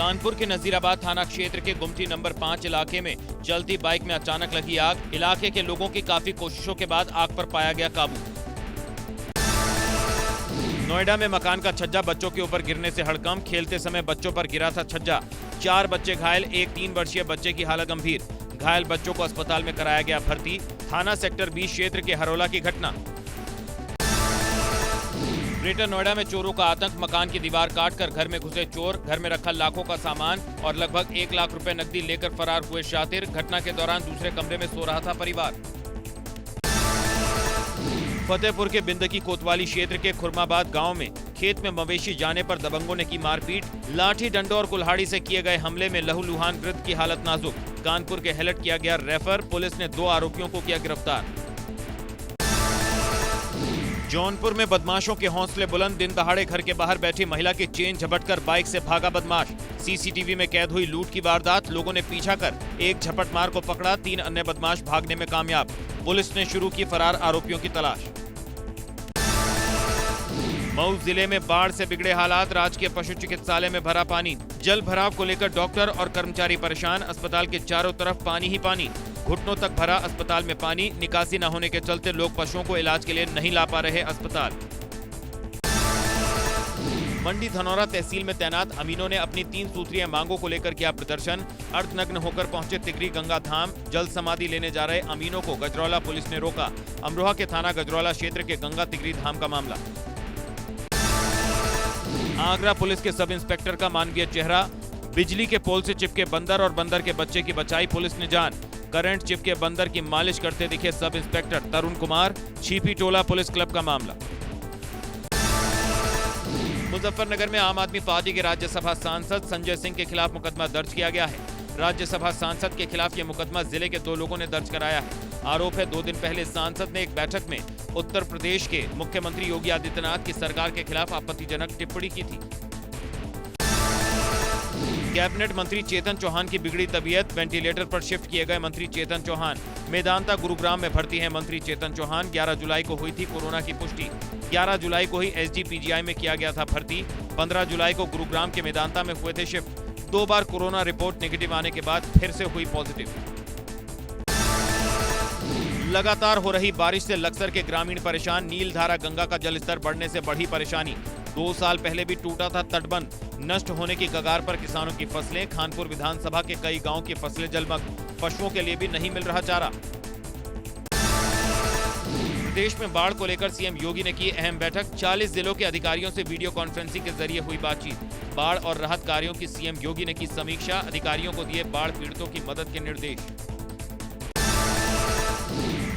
कानपुर के नजीराबाद थाना क्षेत्र के गुमटी नंबर 5 इलाके में चलती बाइक में अचानक लगी आग। इलाके के लोगों की काफी कोशिशों के बाद आग पर पाया गया काबू। नोएडा में मकान का छज्जा बच्चों के ऊपर गिरने से हड़कंप। खेलते समय बच्चों पर गिरा था छज्जा। 4 बच्चे घायल, एक 3 वर्षीय बच्चे की हालत गंभीर। घायल बच्चों को अस्पताल में कराया गया भर्ती। थाना सेक्टर 20 क्षेत्र के हरोला की घटना। ग्रेटर नोएडा में चोरों का आतंक। मकान की दीवार काटकर घर में घुसे चोर। घर में रखा लाखों का सामान और लगभग 1 लाख रुपए नकदी लेकर फरार हुए शातिर। घटना के दौरान दूसरे कमरे में सो रहा था परिवार। फतेहपुर के बिंदकी कोतवाली क्षेत्र के खुरमाबाद गांव में खेत में मवेशी जाने पर दबंगों ने की मारपीट। लाठी डंडों और कुल्हाड़ी से किए गए हमले में लहूलुहान वृद्ध की हालत नाजुक। कानपुर के हेलट किया गया रेफर। पुलिस ने 2 आरोपियों को किया गिरफ्तार। जौनपुर में बदमाशों के हौसले बुलंद। दिन दहाड़े घर के बाहर बैठी महिला की चेन झपटकर बाइक से भागा बदमाश। सीसीटीवी में कैद हुई लूट की वारदात। लोगों ने पीछा कर एक झपटमार को पकड़ा। 3 अन्य बदमाश भागने में कामयाब। पुलिस ने शुरू की फरार आरोपियों की तलाश। मऊ जिले में बाढ़ से बिगड़े हालात। राजकीय पशु चिकित्सालय में भरा पानी। जल भराव को लेकर डॉक्टर और कर्मचारी परेशान। अस्पताल के चारों तरफ पानी ही पानी। घुटनों तक भरा अस्पताल में पानी। निकासी न होने के चलते लोग पशुओं को इलाज के लिए नहीं ला पा रहे अस्पताल। मंडी धनौरा तहसील में तैनात अमीनों ने अपनी 3 सूत्रीय मांगों को लेकर किया प्रदर्शन। अर्धनग्न होकर पहुंचे तिगरी गंगा धाम। जल समाधि लेने जा रहे अमीनों को गजरौला पुलिस ने रोका। अमरोहा के थाना गजरौला क्षेत्र के गंगा तिगरी धाम का मामला। आगरा पुलिस के सब इंस्पेक्टर का मानवीय चेहरा। बिजली के पोल से चिपके बंदर और बंदर के बच्चे की बचाई पुलिस ने जान। करंट चिपके बंदर की मालिश करते दिखे सब इंस्पेक्टर तरुण कुमार। छिपी टोला पुलिस क्लब का मामला। मुजफ्फरनगर में आम आदमी पार्टी के राज्यसभा सांसद संजय सिंह के खिलाफ मुकदमा दर्ज किया गया है। राज्यसभा सांसद के खिलाफ यह मुकदमा जिले के 2 लोगों ने दर्ज कराया है। आरोप है 2 दिन पहले सांसद ने एक बैठक में उत्तर प्रदेश के मुख्यमंत्री योगी आदित्यनाथ की सरकार के खिलाफ आपत्तिजनक टिप्पणी की थी। कैबिनेट मंत्री चेतन चौहान की बिगड़ी तबीयत। वेंटिलेटर पर शिफ्ट किए गए मंत्री चेतन चौहान। मेदांता गुरुग्राम में भर्ती हैं मंत्री चेतन चौहान। 11 जुलाई को हुई थी कोरोना की पुष्टि। 11 जुलाई को ही एसजीपीजीआई में किया गया था भर्ती। 15 जुलाई को गुरुग्राम के मेदांता में हुए थे शिफ्ट। 2 बार कोरोना रिपोर्ट नेगेटिव आने के बाद फिर से हुई पॉजिटिव। लगातार हो रही बारिश से लक्सर के ग्रामीण परेशान। नीलधारा गंगा का जलस्तर बढ़ने से बढ़ी परेशानी। 2 साल पहले भी टूटा था तटबंध। नष्ट होने की कगार पर किसानों की फसलें। खानपुर विधानसभा के कई गांवों की फसलें जलमग्न। पशुओं के लिए भी नहीं मिल रहा चारा। प्रदेश में बाढ़ को लेकर सीएम योगी ने की अहम बैठक। 40 जिलों के अधिकारियों से वीडियो कॉन्फ्रेंसिंग के जरिए हुई बातचीत। बाढ़ और राहत कार्यों की सीएम योगी ने की समीक्षा। अधिकारियों को दिए बाढ़ पीड़ितों की मदद के निर्देश।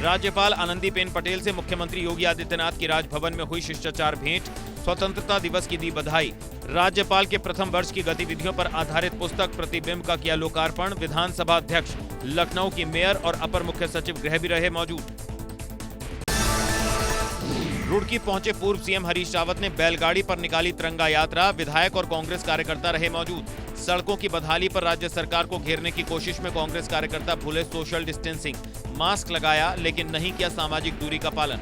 राज्यपाल आनंदीबेन पटेल से मुख्यमंत्री योगी आदित्यनाथ की राजभवन में हुई शिष्टाचार भेंट। स्वतंत्रता दिवस की दी बधाई। राज्यपाल के प्रथम वर्ष की गतिविधियों पर आधारित पुस्तक प्रतिबिंब का किया लोकार्पण। विधानसभा अध्यक्ष, लखनऊ की मेयर और अपर मुख्य सचिव गृह भी रहे मौजूद। रुड़की पहुंचे पूर्व सीएम हरीश रावत ने बैलगाड़ी पर निकाली तिरंगा यात्रा। विधायक और कांग्रेस कार्यकर्ता रहे मौजूद। सड़कों की बदहाली पर राज्य सरकार को घेरने की कोशिश में कांग्रेस कार्यकर्ता भूले सोशल डिस्टेंसिंग। मास्क लगाया लेकिन नहीं किया सामाजिक दूरी का पालन।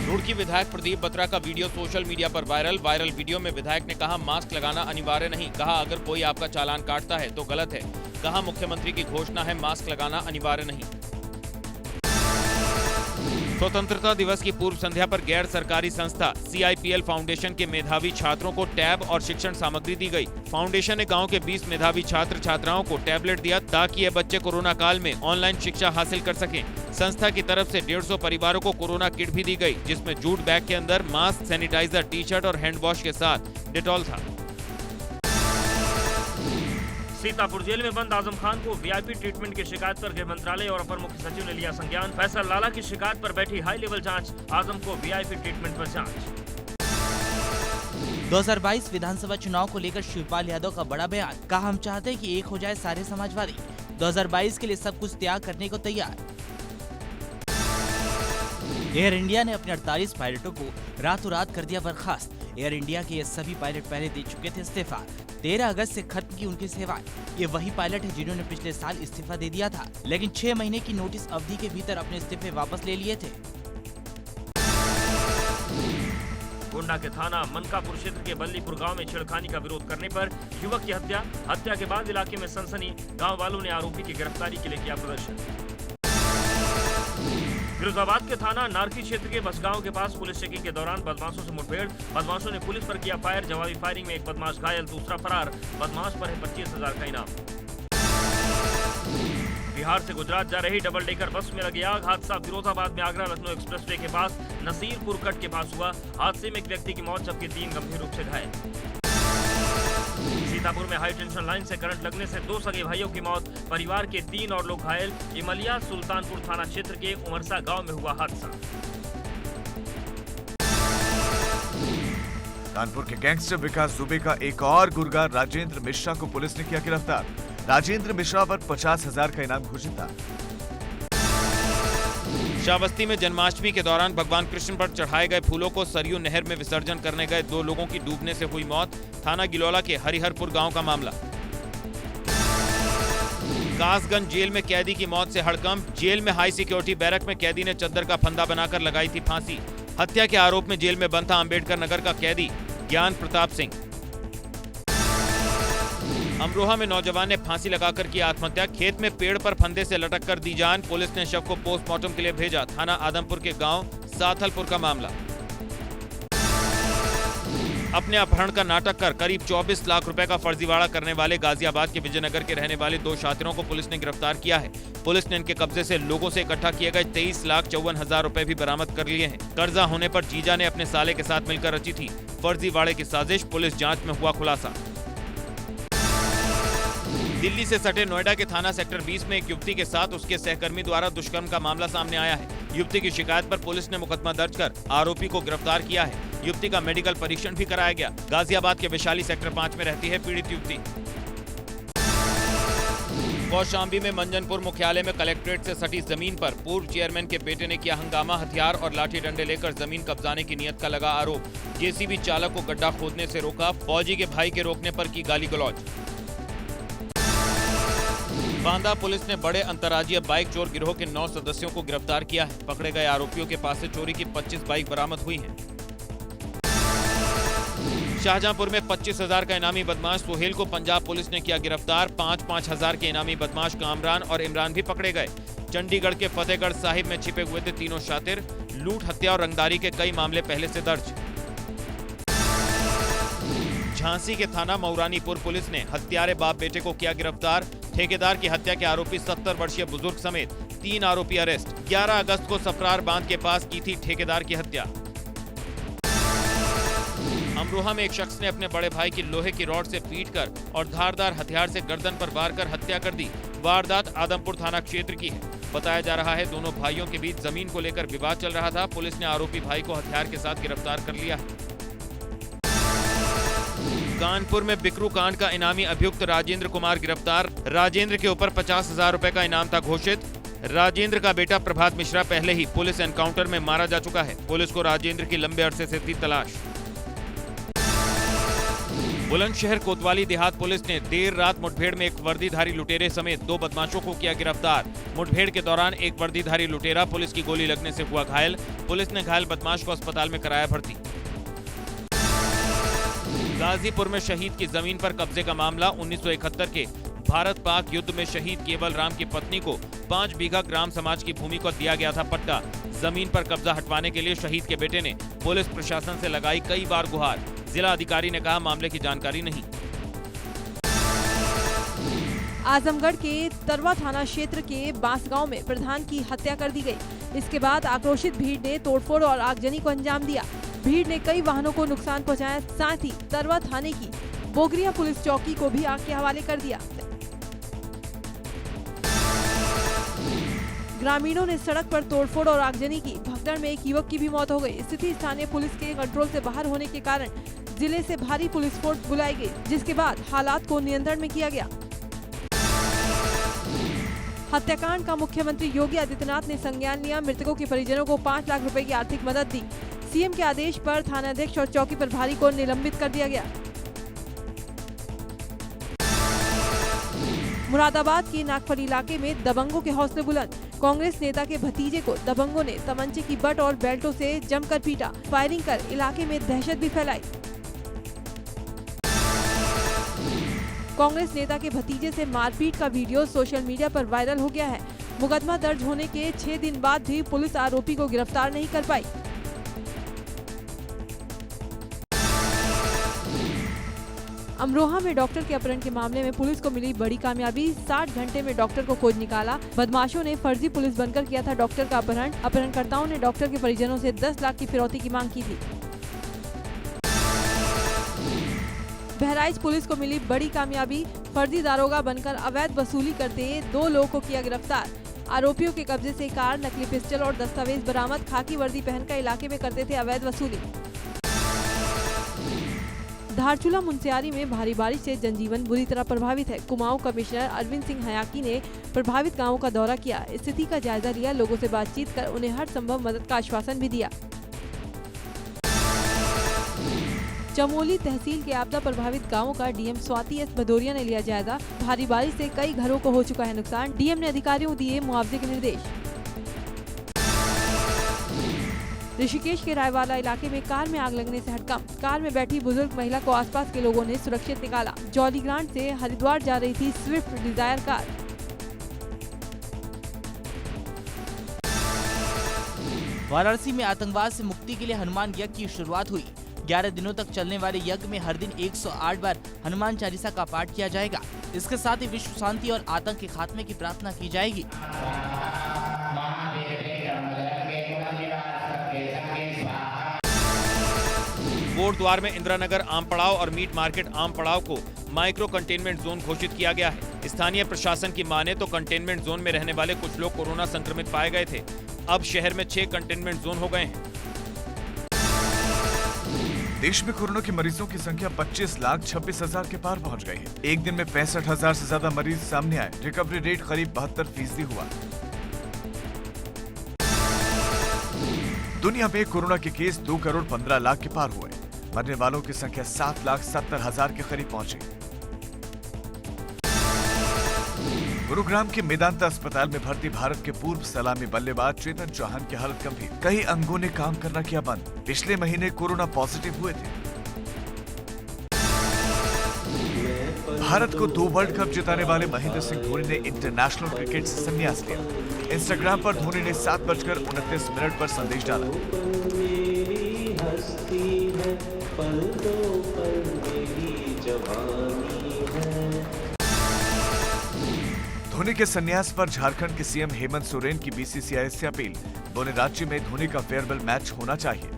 रुड़की विधायक प्रदीप बत्रा का वीडियो सोशल मीडिया पर वायरल वीडियो में विधायक ने कहा मास्क लगाना अनिवार्य नहीं। कहा अगर कोई आपका चालान काटता है तो गलत है। कहा मुख्यमंत्री की घोषणा है मास्क लगाना अनिवार्य नहीं। स्वतंत्रता दिवस की पूर्व संध्या पर गैर सरकारी संस्था CIPL फाउंडेशन के मेधावी छात्रों को टैब और शिक्षण सामग्री दी गई। फाउंडेशन ने गांव के 20 मेधावी छात्र छात्राओं को टैबलेट दिया ताकि ये बच्चे कोरोना काल में ऑनलाइन शिक्षा हासिल कर सकें। संस्था की तरफ से 150 परिवारों को कोरोना किट भी दी गई, जिसमें जूट बैग के अंदर मास्क, सैनिटाइजर, टी-शर्ट और हैंड वॉश के साथ डेटॉल था। सीतापुर जेल में बंद आजम खान को VIP ट्रीटमेंट की शिकायत पर गृह मंत्रालय और अपर मुख्य सचिव ने लिया संज्ञान। फैसल लाला की शिकायत पर बैठी हाई लेवल जांच। आजम को VIP ट्रीटमेंट पर जांच। 2022 विधानसभा चुनाव को लेकर शिवपाल यादव का बड़ा बयान। कहा हम चाहते हैं कि एक हो जाए सारे समाजवादी। 2022 के लिए सब कुछ त्याग करने को तैयार। एयर इंडिया ने अपने 48 पायलटों को रातों रात कर दिया बर्खास्त। एयर इंडिया के ये सभी पायलट पहले दे चुके थे इस्तीफा। 13 अगस्त से खत्म की उनकी सेवाएं। ये वही पायलट है जिन्होंने पिछले साल इस्तीफा दे दिया था, लेकिन 6 महीने की नोटिस अवधि के भीतर अपने इस्तीफे वापस ले लिए थे। गोंडा के थाना मनकापुर क्षेत्र के बल्लीपुर गांव में छेड़खानी का विरोध करने पर युवक की हत्या के बाद इलाके में सनसनी। गांव वालों ने आरोपी की गिरफ्तारी के लिए किया प्रदर्शन। फिरोजाबाद के थाना नारकी क्षेत्र के बसगांव के पास पुलिस चेकिंग के दौरान बदमाशों से मुठभेड़। बदमाशों ने पुलिस पर किया फायर। जवाबी फायरिंग में एक बदमाश घायल, दूसरा फरार। बदमाश पर है 25,000 का इनाम। बिहार से गुजरात जा रही डबल डेकर बस में लगी आग। हादसा फिरोजाबाद में आगरा लखनऊ एक्सप्रेसवे के पास नसीरपुर कट के पास हुआ। हादसे में एक व्यक्ति की मौत जबकि 3 गंभीर रूप से घायल। सीतापुर में हाई टेंशन लाइन से करंट लगने से 2 सगे भाइयों की मौत, परिवार के 3 और लोग घायल। इमलिया सुल्तानपुर थाना क्षेत्र के उमरसा गांव में हुआ हादसा। कानपुर के गैंगस्टर विकास दुबे का एक और गुर्गा राजेंद्र मिश्रा को पुलिस ने किया गिरफ्तार। राजेंद्र मिश्रा पर 50,000 का इनाम घोषित था। श्रावस्ती में जन्माष्टमी के दौरान भगवान कृष्ण पर चढ़ाए गए फूलों को सरयू नहर में विसर्जन करने गए 2 लोगों की डूबने से हुई मौत। थाना गिलौला के हरिहरपुर गांव का मामला। कासगंज जेल में कैदी की मौत से हड़कंप। जेल में हाई सिक्योरिटी बैरक में कैदी ने चद्दर का फंदा बनाकर लगाई थी फांसी। हत्या के आरोप में जेल में बंद था अंबेडकर नगर का कैदी ज्ञान प्रताप सिंह। अमरोहा में नौजवान ने फांसी लगाकर की आत्महत्या। खेत में पेड़ पर फंदे से लटक कर दी जान। पुलिस ने शव को पोस्टमार्टम के लिए भेजा। थाना आदमपुर के गांव साथलपुर का मामला। अपने अपहरण का नाटक कर करीब 24 लाख रुपए का फर्जीवाड़ा करने वाले गाजियाबाद के विजयनगर के रहने वाले 2 छात्रों को पुलिस ने गिरफ्तार किया है। पुलिस ने इनके कब्जे से लोगों से इकट्ठा किए गए 23,54,000 रुपए भी बरामद कर लिए हैं। कर्जा होने पर जीजा ने अपने साले के साथ मिलकर रची थी फर्जीवाड़े की साजिश। पुलिस जांच में हुआ खुलासा। दिल्ली से सटे नोएडा के थाना सेक्टर 20 में एक युवती के साथ उसके सहकर्मी द्वारा दुष्कर्म का मामला सामने आया है। युवती की शिकायत पर पुलिस ने मुकदमा दर्ज कर आरोपी को गिरफ्तार किया है। युवती का मेडिकल परीक्षण भी कराया गया। गाजियाबाद के वैशाली सेक्टर 5 में रहती है पीड़ित युवती। कौशाम्बी में मंजनपुर मुख्यालय में कलेक्ट्रेट से सटी जमीन पर पूर्व चेयरमैन के बेटे ने किया हंगामा। हथियार और लाठी डंडे लेकर जमीन कब्जाने की नियत का लगा आरोप। जेसीबी चालक को गड्ढा खोदने से रोका। फौजी के भाई के रोकने पर की गाली गलौज। बांदा पुलिस ने बड़े अंतर्राज्यीय बाइक चोर गिरोह के 9 सदस्यों को गिरफ्तार किया है। पकड़े गए आरोपियों के पास से चोरी की 25 बाइक बरामद हुई हैं। शाहजहांपुर में 25,000 का इनामी बदमाश सुहेल को पंजाब पुलिस ने किया गिरफ्तार। 5,000 के इनामी बदमाश कामरान और इमरान भी पकड़े गए। चंडीगढ़ के फतेहगढ़ साहिब में छिपे हुए थे तीनों शातिर। लूट, हत्या और रंगदारी के कई मामले पहले से दर्ज। झांसी के थाना मऊरानीपुर पुलिस ने हत्यारे बाप बेटे को किया गिरफ्तार। ठेकेदार की हत्या के आरोपी 70 वर्षीय बुजुर्ग समेत 3 आरोपी अरेस्ट। 11 अगस्त को सफरार बांध के पास की थी ठेकेदार की हत्या। अमरोहा में एक शख्स ने अपने बड़े भाई की लोहे की रॉड से पीटकर और धारदार हथियार से गर्दन पर वार कर हत्या कर दी। वारदात आदमपुर थाना क्षेत्र की है। बताया जा रहा है दोनों भाइयों के बीच जमीन को लेकर विवाद चल रहा था। पुलिस ने आरोपी भाई को हथियार के साथ गिरफ्तार कर लिया है। कानपुर में बिकरू कांड का इनामी अभियुक्त राजेंद्र कुमार गिरफ्तार। राजेंद्र के ऊपर 50,000 रुपए का इनाम था घोषित। राजेंद्र का बेटा प्रभात मिश्रा पहले ही पुलिस एनकाउंटर में मारा जा चुका है। पुलिस को राजेंद्र की लंबे अरसे से थी तलाश। बुलंदशहर कोतवाली देहात पुलिस ने देर रात मुठभेड़ में एक वर्दीधारी लुटेरे समेत 2 बदमाशों को किया गिरफ्तार। मुठभेड़ के दौरान एक वर्दीधारी लुटेरा पुलिस की गोली लगने से हुआ घायल। पुलिस ने घायल बदमाश को अस्पताल में कराया भर्ती। गाजीपुर में शहीद की जमीन पर कब्जे का मामला। 1971 के भारत पाक युद्ध में शहीद केवल राम की पत्नी को 5 बीघा ग्राम समाज की भूमि को दिया गया था पट्टा। जमीन पर कब्जा हटवाने के लिए शहीद के बेटे ने पुलिस प्रशासन से लगाई कई बार गुहार। जिला अधिकारी ने कहा मामले की जानकारी नहीं। आजमगढ़ के तरवा थाना क्षेत्र के बांसगांव में प्रधान की हत्या कर दी गई। इसके बाद आक्रोशित भीड़ ने तोड़फोड़ और आगजनी को अंजाम दिया। भीड़ ने कई वाहनों को नुकसान पहुंचाया। साथ ही तरवा थाने की बोगरिया पुलिस चौकी को भी आग के हवाले कर दिया। ग्रामीणों ने सड़क पर तोड़फोड़ और आगजनी की। भगदड़ में एक युवक की भी मौत हो गई। स्थिति स्थानीय पुलिस के कंट्रोल से बाहर होने के कारण जिले से भारी पुलिस फोर्स बुलाई गई, जिसके बाद हालात को नियंत्रण में किया गया। हत्याकांड का मुख्यमंत्री योगी आदित्यनाथ ने संज्ञान लिया। मृतकों के परिजनों को 5 लाख रुपए की आर्थिक मदद दी। सीएम के आदेश पर थानाध्यक्ष और चौकी प्रभारी को निलंबित कर दिया गया। मुरादाबाद के नागफल इलाके में दबंगों के हौसले बुलंद। कांग्रेस नेता के भतीजे को दबंगों ने तमंचे की बट और बेल्टों से जमकर पीटा। फायरिंग कर इलाके में दहशत भी फैलाई। कांग्रेस नेता के भतीजे से मारपीट का वीडियो सोशल मीडिया पर वायरल हो गया है। मुकदमा दर्ज होने के 6 दिन बाद भी पुलिस आरोपी को गिरफ्तार नहीं कर पाई। अमरोहा में डॉक्टर के अपहरण के मामले में पुलिस को मिली बड़ी कामयाबी। 60 घंटे में डॉक्टर को खोज निकाला। बदमाशों ने फर्जी पुलिस बनकर किया था डॉक्टर का अपहरण। अपहरणकर्ताओं ने डॉक्टर के परिजनों से 10 लाख की फिरौती की मांग की थी। बहराइच पुलिस को मिली बड़ी कामयाबी। फर्जी दारोगा बनकर अवैध वसूली करते 2 लोगों को किया गिरफ्तार। आरोपियों के कब्जे से कार, नकली पिस्टल और दस्तावेज बरामद। खाकी वर्दी पहनकर इलाके में करते थे अवैध वसूली। धारचूला मुंसियारी में भारी बारिश से जनजीवन बुरी तरह प्रभावित है। कुमाऊं कमिश्नर अरविंद सिंह हयाकी ने प्रभावित गांवों का दौरा किया। स्थिति का जायजा लिया। लोगों से बातचीत कर उन्हें हर संभव मदद का आश्वासन भी दिया। चमोली तहसील के आपदा प्रभावित गांवों का डीएम स्वाति एस भदौरिया ने लिया जायजा। भारी बारिश से कई घरों को हो चुका है नुकसान। डीएम ने अधिकारियों को दिए मुआवजे के निर्देश। ऋषिकेश के रायवाला इलाके में कार में आग लगने से हड़कंप। कार में बैठी बुजुर्ग महिला को आसपास के लोगों ने सुरक्षित निकाला। जौलीग्रांट से हरिद्वार जा रही थी स्विफ्ट डिजायर कार। वाराणसी में आतंकवाद से मुक्ति के लिए हनुमान यज्ञ की शुरुआत हुई। 11 दिनों तक चलने वाले यज्ञ में हर दिन 108 बार हनुमान चालीसा का पाठ किया जाएगा। इसके साथ ही विश्व शांति और आतंक के खात्मे की प्रार्थना की जाएगी। कोटद्वार में इंदिरानगर आम पड़ाव और मीट मार्केट आम पड़ाव को माइक्रो कंटेनमेंट जोन घोषित किया गया है। स्थानीय प्रशासन की माने तो कंटेनमेंट जोन में रहने वाले कुछ लोग कोरोना संक्रमित पाए गए थे। अब शहर में 6 कंटेनमेंट जोन हो गए हैं। देश में कोरोना के मरीजों की संख्या 25,26,000 के पार पहुंच गई है। एक दिन में 65,000 से ज्यादा मरीज सामने आए। रिकवरी रेट करीब 72% हुआ। दुनिया में कोरोना के केस 2 करोड़ 15 लाख के पार हुए। मरने वालों की संख्या 7,70,000 के करीब पहुंची। गुरुग्राम के मेदांता अस्पताल में भर्ती भारत के पूर्व सलामी बल्लेबाज चेतन चौहान की हालत गंभीर। कई अंगों ने काम करना किया बंद। पिछले महीने कोरोना पॉजिटिव हुए थे। भारत को 2 वर्ल्ड कप जिताने वाले महेंद्र सिंह धोनी ने इंटरनेशनल क्रिकेट से संन्यास लिया। इंस्टाग्राम पर धोनी ने 7:29 पर संदेश डाला। धोनी के संन्यास पर झारखंड के सीएम हेमंत सोरेन की बीसीसीआई से अपील। बोले राज्य में धोनी का फेयरवेल मैच होना चाहिए।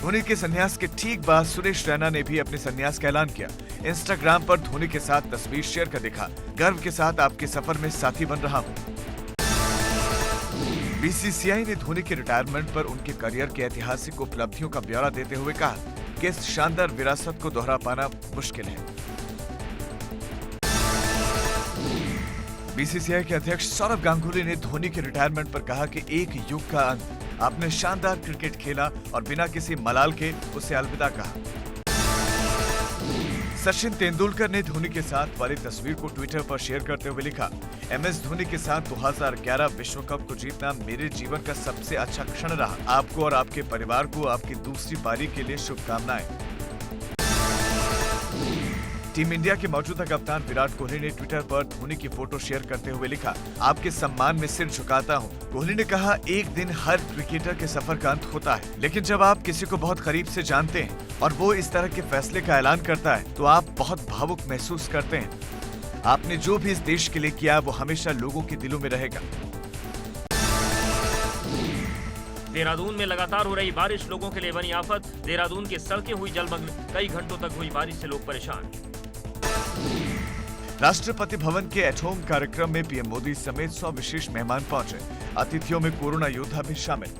धोनी के संन्यास के ठीक बाद सुरेश रैना ने भी अपने संन्यास का ऐलान किया। इंस्टाग्राम पर धोनी के साथ तस्वीर शेयर कर दिखा, गर्व के साथ आपके सफर में साथी बन रहा हूं। बीसीसीआई ने धोनी के रिटायरमेंट पर उनके करियर के ऐतिहासिक उपलब्धियों का ब्यौरा देते हुए कहा कि इस शानदार विरासत को दोहरा पाना मुश्किल है। बीसीसीआई के अध्यक्ष सौरव गांगुली ने धोनी के रिटायरमेंट पर कहा कि एक युग का अंत। आपने शानदार क्रिकेट खेला और बिना किसी मलाल के उसे अलविदा कहा। सचिन तेंदुलकर ने धोनी के साथ वाली तस्वीर को ट्विटर पर शेयर करते हुए लिखा, एमएस धोनी के साथ 2011 विश्व कप को जीतना मेरे जीवन का सबसे अच्छा क्षण रहा। आपको और आपके परिवार को आपकी दूसरी पारी के लिए शुभकामनाएं। टीम इंडिया के मौजूदा कप्तान विराट कोहली ने ट्विटर पर धोनी की फोटो शेयर करते हुए लिखा, आपके सम्मान में सिर झुकाता हूं। कोहली ने कहा, एक दिन हर क्रिकेटर के सफर का अंत होता है, लेकिन जब आप किसी को बहुत करीब से जानते हैं और वो इस तरह के फैसले का ऐलान करता है तो आप बहुत भावुक महसूस करते हैं। आपने जो भी इस देश के लिए किया वो हमेशा लोगों के दिलों में रहेगा। देहरादून में लगातार हो रही बारिश लोगों के लिए बनी आफत। देहरादून की सड़कें हुई जलमग्न। कई घंटों तक हुई बारिश से लोग परेशान। राष्ट्रपति भवन के एट होम कार्यक्रम में पीएम मोदी समेत 100 विशेष मेहमान पहुंचे। अतिथियों में कोरोना योद्धा भी शामिल।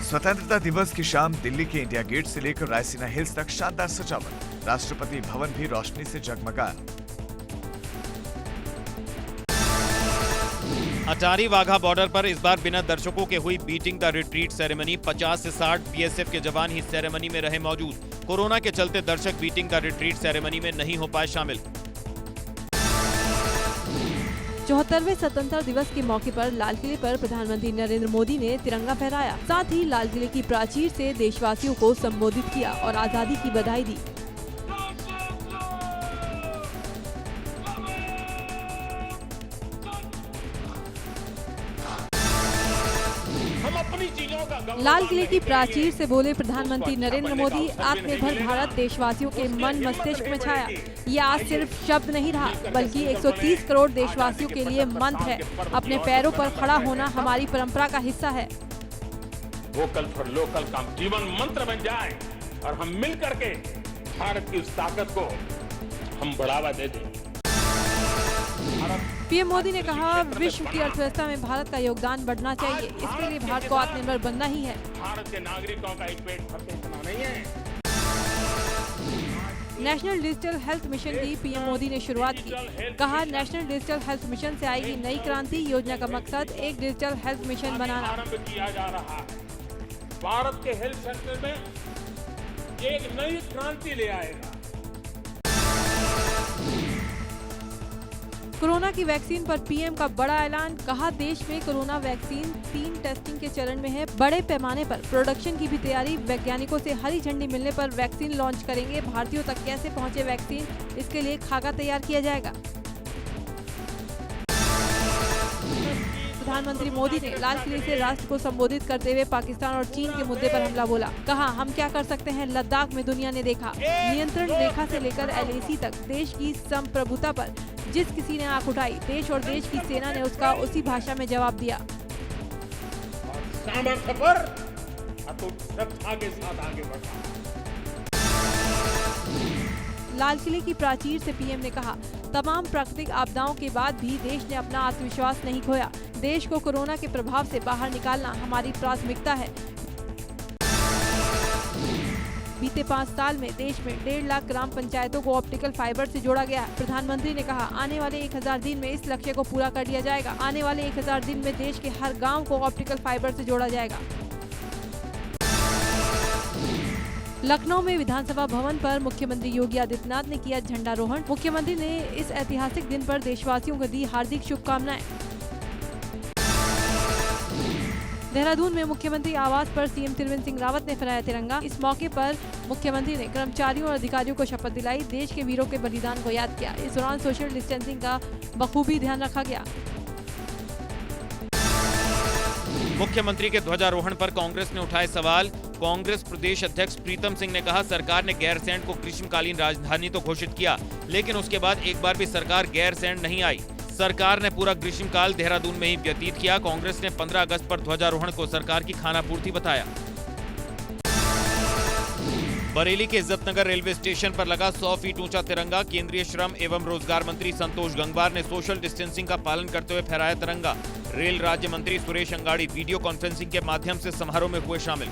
स्वतंत्रता दिवस की शाम दिल्ली के इंडिया गेट से लेकर रायसीना हिल्स तक शानदार सजावट। राष्ट्रपति भवन भी रोशनी से जगमगाया। अटारी वाघा बॉर्डर पर इस बार बिना दर्शकों के हुई बीटिंग द रिट्रीट सेरेमनी। 50 से 60 बीएसएफ के जवान ही सेरेमनी में रहे मौजूद। कोरोना के चलते दर्शक बीटिंग का रिट्रीट सेरेमनी में नहीं हो पाए शामिल। 74वें स्वतंत्रता दिवस के मौके पर लाल किले पर प्रधानमंत्री नरेंद्र मोदी ने तिरंगा फहराया। साथ ही लाल किले की प्राचीर से देशवासियों को संबोधित किया और आजादी की बधाई दी। लाल किले की प्राचीर से बोले प्रधानमंत्री नरेंद्र मोदी, आत्मनिर्भर भारत देशवासियों के मन मस्तिष्क में छाया। ये आज सिर्फ शब्द नहीं रहा, बल्कि 130 करोड़ देशवासियों के लिए मंत्र है। अपने पैरों पर खड़ा होना हमारी परंपरा का हिस्सा है। वोकल फॉर लोकल का जीवन मंत्र बन जाए और हम मिल करके भारत की उस ताकत को हम बढ़ावा दे दें। पीएम मोदी ने कहा, विश्व की अर्थव्यवस्था में भारत का योगदान बढ़ना चाहिए। इसके लिए भारत को आत्मनिर्भर बनना ही है। भारत के नागरिकों का एक पेट भर के इतना नहीं है। नेशनल डिजिटल हेल्थ मिशन की पीएम मोदी ने शुरुआत की। कहा, नेशनल डिजिटल हेल्थ मिशन से आएगी नई क्रांति। योजना का मकसद एक डिजिटल हेल्थ मिशन बनाना। आरंभ किया जा रहा है। भारत के हेल्थ सेक्टर में एक नई क्रांति ले आएगा। कोरोना की वैक्सीन पर पीएम का बड़ा ऐलान। कहा, देश में कोरोना वैक्सीन 3 टेस्टिंग के चरण में है। बड़े पैमाने पर प्रोडक्शन की भी तैयारी। वैज्ञानिकों से हरी झंडी मिलने पर वैक्सीन लॉन्च करेंगे। भारतीयों तक कैसे पहुंचे वैक्सीन, इसके लिए खाका तैयार किया जाएगा। प्रधानमंत्री मोदी ने लाल किले से राष्ट्र को संबोधित करते हुए पाकिस्तान और चीन के मुद्दे पर हमला बोला। कहा, हम क्या कर सकते हैं, लद्दाख में दुनिया ने देखा। नियंत्रण रेखा से लेकर LAC तक देश की संप्रभुता पर जिस किसी ने आंख उठाई, देश और देश की सेना ने उसका उसी भाषा में जवाब दिया। सामर्थ्य पर अटूट श्रद्धा के साथ आगे बढ़ा। लाल किले की प्राचीर से पीएम ने कहा, तमाम प्राकृतिक आपदाओं के बाद भी देश ने अपना आत्मविश्वास नहीं खोया। देश को कोरोना के प्रभाव से बाहर निकालना हमारी प्राथमिकता है। बीते 5 साल में देश में 1.5 लाख ग्राम पंचायतों को ऑप्टिकल फाइबर से जोड़ा गया है। प्रधानमंत्री ने कहा, आने वाले 1000 दिन में इस लक्ष्य को पूरा कर लिया जाएगा। आने वाले 1000 दिन में देश के हर गांव को ऑप्टिकल फाइबर से जोड़ा जाएगा। लखनऊ में विधानसभा भवन पर मुख्यमंत्री योगी आदित्यनाथ ने किया झंडारोहण। मुख्यमंत्री ने इस ऐतिहासिक दिन पर देशवासियों को दी हार्दिक शुभकामनाएं। देहरादून में मुख्यमंत्री आवास पर सीएम त्रिवेंद्र सिंह रावत ने फहराया तिरंगा। इस मौके पर मुख्यमंत्री ने कर्मचारियों और अधिकारियों को शपथ दिलाई। देश के वीरों के बलिदान को याद किया। इस दौरान सोशल डिस्टेंसिंग का बखूबी ध्यान रखा गया। मुख्यमंत्री के ध्वजारोहण पर कांग्रेस ने उठाए सवाल। कांग्रेस प्रदेश अध्यक्ष प्रीतम सिंह ने कहा, सरकार ने गैरसैंण को ग्रीष्मकालीन राजधानी तो घोषित किया, लेकिन उसके बाद एक बार भी सरकार गैरसैंण नहीं आई। सरकार ने पूरा ग्रीष्मकाल देहरादून में ही व्यतीत किया। कांग्रेस ने 15 अगस्त पर ध्वजारोहण को सरकार की खानापूर्ति बताया। बरेली के इज्जतनगर रेलवे स्टेशन पर लगा 100 फीट ऊंचा तिरंगा। केंद्रीय श्रम एवं रोजगार मंत्री संतोष गंगवार ने सोशल डिस्टेंसिंग का पालन करते हुए फहराया तिरंगा। रेल राज्य मंत्री सुरेश अंगाड़ी वीडियो कॉन्फ्रेंसिंग के माध्यम से समारोह में हुए शामिल।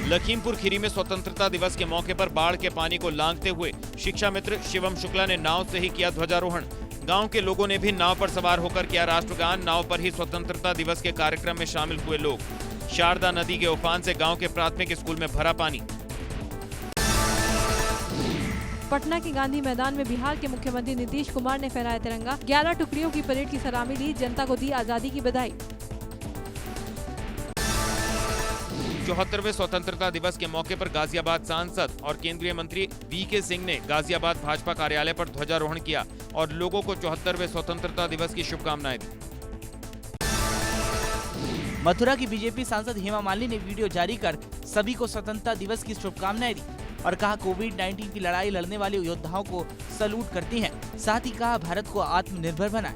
लखीमपुर खीरी में स्वतंत्रता दिवस के मौके पर बाढ़ के पानी को लांघते हुए शिक्षा मित्र शिवम शुक्ला ने नाव से ही किया ध्वजारोहण। गांव के लोगों ने भी नाव पर सवार होकर किया राष्ट्रगान। नाव पर ही स्वतंत्रता दिवस के कार्यक्रम में शामिल हुए लोग। शारदा नदी के उफान से गांव के प्राथमिक स्कूल में भरा पानी। पटना के गांधी मैदान में बिहार के मुख्यमंत्री नीतीश कुमार ने फहराया तिरंगा। 11 टुकड़ियों की परेड की सलामी ली। जनता को दी आजादी की बधाई। 74वें स्वतंत्रता दिवस के मौके पर गाजियाबाद सांसद और केंद्रीय मंत्री VK सिंह ने गाजियाबाद भाजपा कार्यालय पर ध्वजारोहण किया और लोगों को 74वें स्वतंत्रता दिवस की शुभकामनाएं दी। मथुरा की बीजेपी सांसद हेमा मालिनी ने वीडियो जारी कर सभी को स्वतंत्रता दिवस की शुभकामनाएं दी और कहा, कोविड-19 की लड़ाई लड़ने वाले योद्धाओं को सैल्यूट करती हैं। साथ ही कहा, भारत को आत्मनिर्भर बनाएं।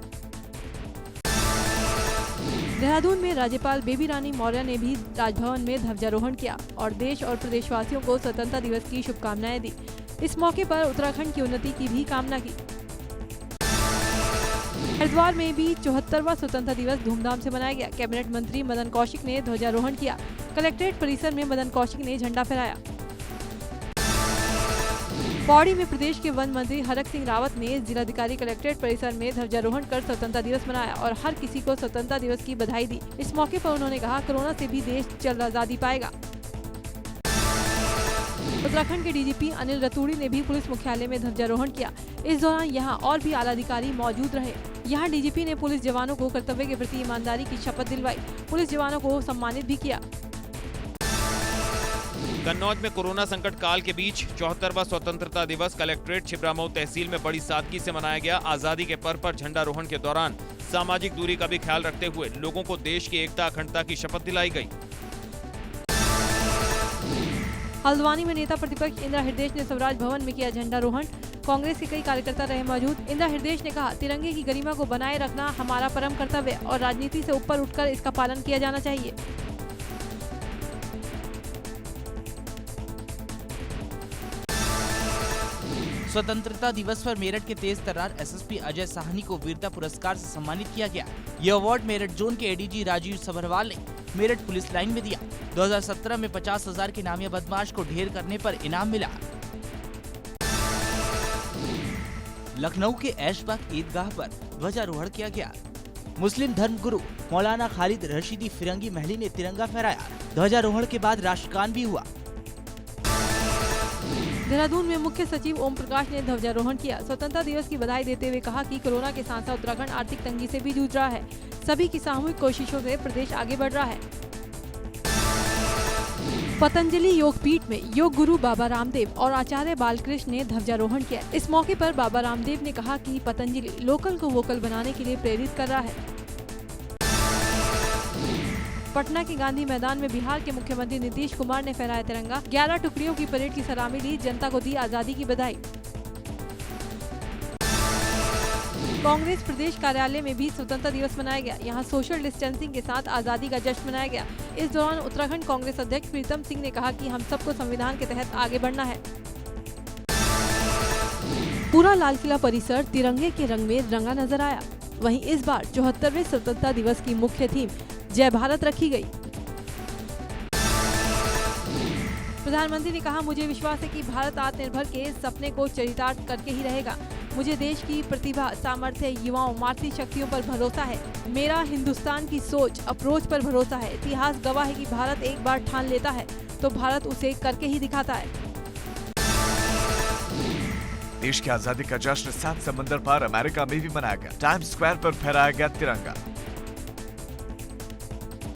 देहरादून में राज्यपाल बेबी रानी मौर्य ने भी राजभवन में ध्वजारोहण किया और देश और प्रदेशवासियों को स्वतंत्रता दिवस की शुभकामनाएं दी। इस मौके पर उत्तराखंड की उन्नति की भी कामना की। हरिद्वार में भी 74वां स्वतंत्रता दिवस धूमधाम से मनाया गया। कैबिनेट मंत्री मदन कौशिक ने ध्वजारोहण किया। कलेक्ट्रेट परिसर में मदन कौशिक ने झंडा फहराया। पौड़ी में प्रदेश के वन मंत्री हरक सिंह रावत ने जिलाधिकारी कलेक्ट्रेट परिसर में ध्वजारोहण कर स्वतंत्रता दिवस मनाया और हर किसी को स्वतंत्रता दिवस की बधाई दी। इस मौके पर उन्होंने कहा, कोरोना से भी देश जल्द आजादी पाएगा। उत्तराखंड के डीजीपी अनिल रतूड़ी ने भी पुलिस मुख्यालय में ध्वजारोहण किया। इस दौरान यहाँ और भी आला अधिकारी मौजूद रहे। यहाँ डीजीपी ने पुलिस जवानों को कर्तव्य के प्रति ईमानदारी की शपथ दिलवाई। पुलिस जवानों को सम्मानित भी किया। कन्नौज में कोरोना संकट काल के बीच 74वां स्वतंत्रता दिवस कलेक्ट्रेट छिबरामऊ तहसील में बड़ी सादगी से मनाया गया। आजादी के पर्व पर झंडारोहण के दौरान सामाजिक दूरी का भी ख्याल रखते हुए लोगों को देश की एकता अखंडता की शपथ दिलाई गई। हल्द्वानी में नेता प्रतिपक्ष इंदिरा हृदयेश ने स्वराज भवन में किया झंडारोहण। कांग्रेस के कई कार्यकर्ता रहे मौजूद। इंदिरा हृदयेश ने कहा, तिरंगे की गरिमा को बनाए रखना हमारा परम कर्तव्य और राजनीति से ऊपर उठकर इसका पालन किया जाना चाहिए। स्वतंत्रता दिवस पर मेरठ के तेज तर्रार एसएसपी अजय साहनी को वीरता पुरस्कार से सम्मानित किया गया। ये अवार्ड मेरठ जोन के एडीजी राजीव सभरवाल ने मेरठ पुलिस लाइन में दिया। 2017 में 50,000 के नामिया बदमाश को ढेर करने पर इनाम मिला। लखनऊ के ऐशबाग ईदगाह पर ध्वजारोहण किया गया। मुस्लिम धर्म गुरु मौलाना खालिद रशीदी फिरंगी महली ने तिरंगा फहराया। ध्वजारोहण के बाद राष्ट्रगान भी हुआ। देहरादून में मुख्य सचिव ओम प्रकाश ने ध्वजारोहण किया। स्वतंत्रता दिवस की बधाई देते हुए कहा कि कोरोना के साथ साथ उत्तराखंड आर्थिक तंगी से भी जूझ रहा है। सभी की सामूहिक कोशिशों से प्रदेश आगे बढ़ रहा है। पतंजलि योग पीठ में योग गुरु बाबा रामदेव और आचार्य बालकृष्ण ने ध्वजारोहण किया। इस मौके पर बाबा रामदेव ने कहा कि पतंजलि लोकल को वोकल बनाने के लिए प्रेरित कर रहा है। पटना के गांधी मैदान में बिहार के मुख्यमंत्री नीतीश कुमार ने फहराया तिरंगा। 11 टुकड़ियों की परेड की सलामी ली। जनता को दी आजादी की बधाई। कांग्रेस प्रदेश कार्यालय में भी स्वतंत्रता दिवस मनाया गया। यहां सोशल डिस्टेंसिंग के साथ आजादी का जश्न मनाया गया। इस दौरान उत्तराखंड कांग्रेस अध्यक्ष प्रीतम सिंह ने कहा कि हम सबको संविधान के तहत आगे बढ़ना है। पूरा लाल किला परिसर तिरंगे के रंग में रंगा नजर आया। वहीं इस बार 74वें स्वतंत्रता दिवस की मुख्य थीम जय भारत रखी गई। प्रधानमंत्री ने कहा, मुझे विश्वास है कि भारत आत्मनिर्भर के सपने को चरितार्थ करके ही रहेगा। मुझे देश की प्रतिभा, सामर्थ्य, युवाओं, मातृ शक्तियों पर भरोसा है। मेरा हिंदुस्तान की सोच, अप्रोच पर भरोसा है। इतिहास गवाह है कि भारत एक बार ठान लेता है तो भारत उसे करके ही दिखाता है। देश की आजादी का जश्न 7 समंदर पार अमेरिका में भी मनाया गया। टाइम्स स्क्वायर पर फहराया गया तिरंगा।